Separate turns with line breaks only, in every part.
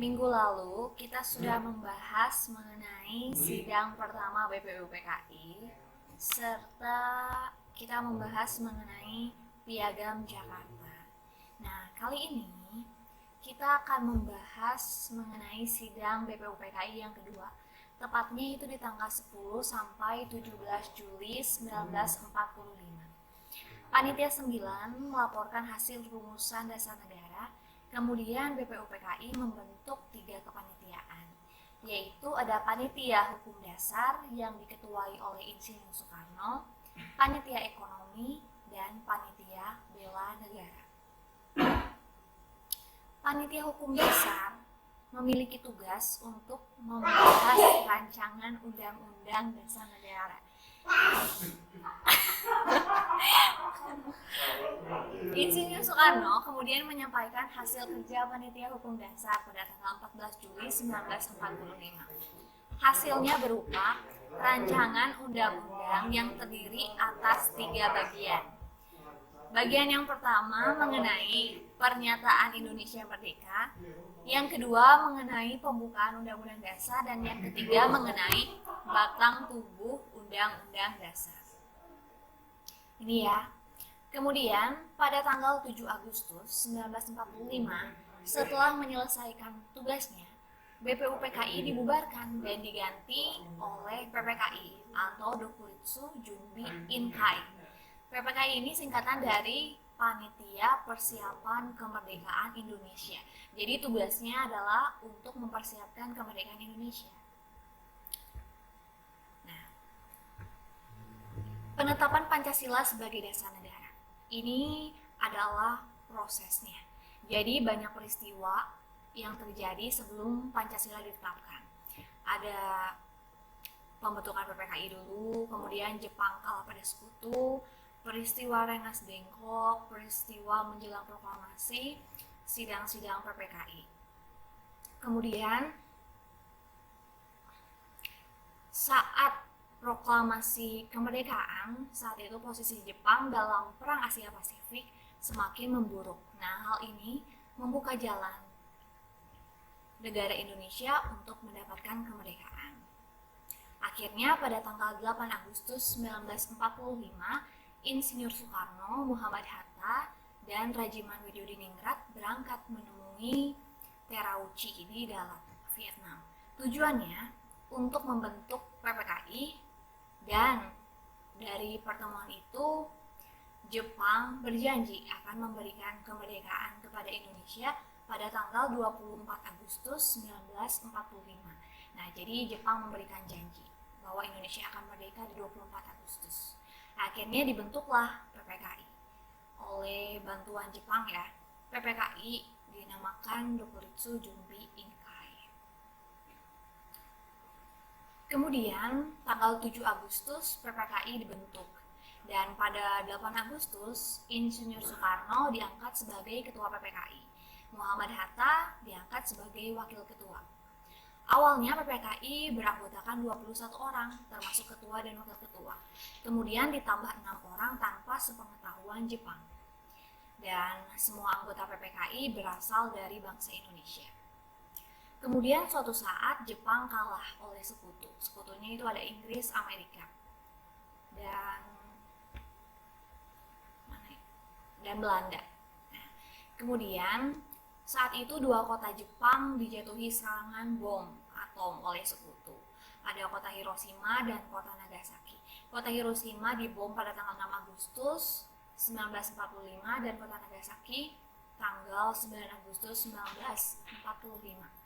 Minggu lalu kita sudah membahas mengenai sidang pertama BPUPKI serta kita membahas mengenai Piagam Jakarta. Nah, kali ini kita akan membahas mengenai sidang BPUPKI yang kedua. Tepatnya itu di tanggal 10 sampai 17 Juli 1945. Panitia 9 melaporkan hasil rumusan dasar negara. Kemudian BPUPKI membentuk 3 kepanitiaan, yaitu ada Panitia Hukum Dasar yang diketuai oleh Insinyur Soekarno, Panitia Ekonomi, dan Panitia Bela Negara. Panitia Hukum Dasar memiliki tugas untuk membahas rancangan Undang-Undang Dasar Negara. Insinyur Soekarno kemudian menyampaikan hasil kerja Panitia Hukum Dasar pada tanggal 14 Juli 1945. Hasilnya berupa rancangan undang-undang yang terdiri atas 3 bagian. Bagian yang pertama mengenai pernyataan Indonesia Merdeka, yang kedua mengenai pembukaan Undang-Undang Dasar, dan yang ketiga mengenai batang tubuh Undang-Undang Dasar. Ini ya. Kemudian pada tanggal 7 Agustus 1945, setelah menyelesaikan tugasnya, BPUPKI dibubarkan dan diganti oleh PPKI atau Dokuritsu Junbi Inkai. PPKI ini singkatan dari Panitia Persiapan Kemerdekaan Indonesia. Jadi tugasnya adalah untuk mempersiapkan kemerdekaan Indonesia. Nah, penetapan Pancasila sebagai dasar negara. Ini adalah prosesnya. Jadi banyak peristiwa yang terjadi sebelum Pancasila ditetapkan. Ada pembentukan PPKI dulu, kemudian Jepang kalah pada Sekutu, peristiwa Rengas Dengklok, peristiwa menjelang proklamasi, sidang-sidang PPKI. Kemudian saat proklamasi kemerdekaan, saat itu posisi Jepang dalam Perang Asia Pasifik semakin memburuk. Nah, hal ini membuka jalan negara Indonesia untuk mendapatkan kemerdekaan. Akhirnya pada tanggal 8 Agustus 1945, Insinyur Soekarno, Muhammad Hatta, dan Rajiman Widyodiningrat berangkat menemui Terauchi di Dalat, Vietnam. Tujuannya untuk membentuk PPKI, dan dari pertemuan itu Jepang berjanji akan memberikan kemerdekaan kepada Indonesia pada tanggal 24 Agustus 1945. Nah, jadi Jepang memberikan janji bahwa Indonesia akan merdeka di 24 Agustus. Akhirnya dibentuklah PPKI oleh bantuan Jepang ya. PPKI dinamakan Dokuritsu Junbi Inkai. Kemudian tanggal 7 Agustus PPKI dibentuk, dan pada 8 Agustus Insinyur Soekarno diangkat sebagai ketua PPKI. Muhammad Hatta diangkat sebagai wakil ketua. Awalnya PPKI beranggotakan 21 orang, termasuk ketua dan wakil ketua. Kemudian ditambah 6 orang tanpa sepengetahuan Jepang. Dan semua anggota PPKI berasal dari bangsa Indonesia. Kemudian suatu saat Jepang kalah oleh sekutu. Sekutunya itu ada Inggris, Amerika, dan Belanda. Nah, kemudian saat itu 2 kota Jepang dijatuhi serangan bom atom oleh sekutu. Ada kota Hiroshima dan kota Nagasaki. Kota Hiroshima dibom pada tanggal 6 Agustus 1945 dan kota Nagasaki tanggal 9 Agustus 1945.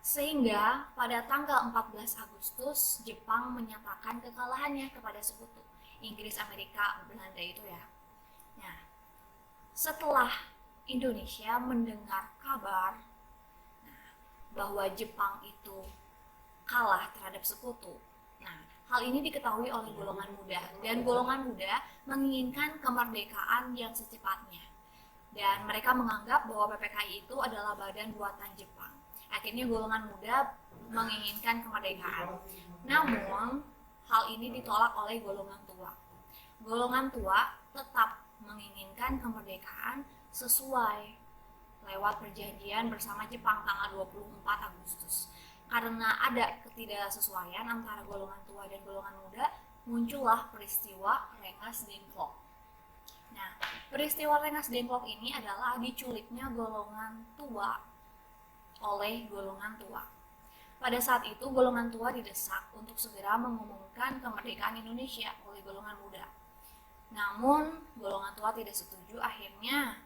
Sehingga pada tanggal 14 Agustus Jepang menyatakan kekalahannya kepada sekutu Inggris, Amerika, Belanda itu ya. Nah, setelah Indonesia mendengar kabar bahwa Jepang itu kalah terhadap sekutu, nah, hal ini diketahui oleh golongan muda, dan golongan muda menginginkan kemerdekaan yang secepatnya. Dan mereka menganggap bahwa PPKI itu adalah badan buatan Jepang. Akhirnya golongan muda menginginkan kemerdekaan. Namun, hal ini ditolak oleh golongan tua. Golongan tua tetap menginginkan kemerdekaan sesuai lewat perjanjian bersama Jepang tanggal 24 Agustus. Karena ada ketidaksesuaian antara golongan tua dan golongan muda, muncullah peristiwa Rengas Dengklok. Nah, peristiwa Rengas Dengklok ini adalah diculiknya golongan tua oleh golongan tua. Pada saat itu, golongan tua didesak untuk segera mengumumkan kemerdekaan Indonesia oleh golongan muda. Namun, golongan tua tidak setuju. Akhirnya,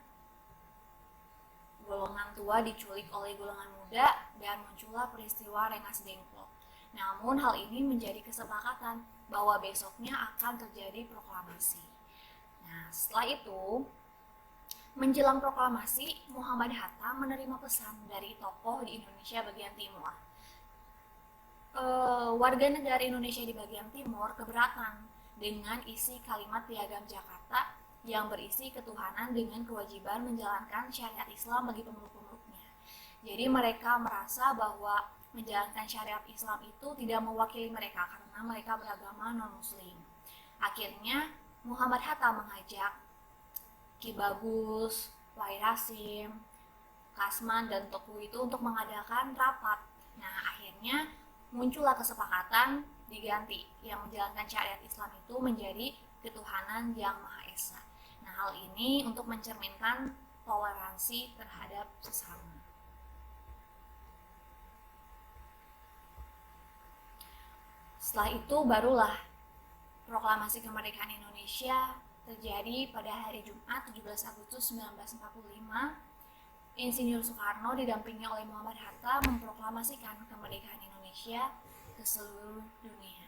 golongan tua diculik oleh golongan muda dan muncullah peristiwa Rengas Dengklok. Namun, hal ini menjadi kesepakatan bahwa besoknya akan terjadi proklamasi. Nah, setelah itu, menjelang proklamasi, Muhammad Hatta menerima pesan dari tokoh di Indonesia bagian timur. Warga negara Indonesia di bagian timur keberatan dengan isi kalimat Piagam Jakarta yang berisi ketuhanan dengan kewajiban menjalankan syariat Islam bagi pemeluk-pemeluknya. Jadi mereka merasa bahwa menjalankan syariat Islam itu tidak mewakili mereka karena mereka beragama non-muslim. Akhirnya Muhammad Hatta mengajak Ki Bagus, Wahid Hasyim, Kasman, dan Toku itu untuk mengadakan rapat. Nah, akhirnya muncullah kesepakatan diganti yang menjalankan syariat Islam itu menjadi ketuhanan yang Maha Esa. Nah, hal ini untuk mencerminkan toleransi terhadap sesama. Setelah itu barulah proklamasi kemerdekaan Indonesia terjadi pada hari Jumat 17 Agustus 1945. Insinyur Soekarno didampingi oleh Muhammad Hatta memproklamasikan kemerdekaan Indonesia ke seluruh dunia.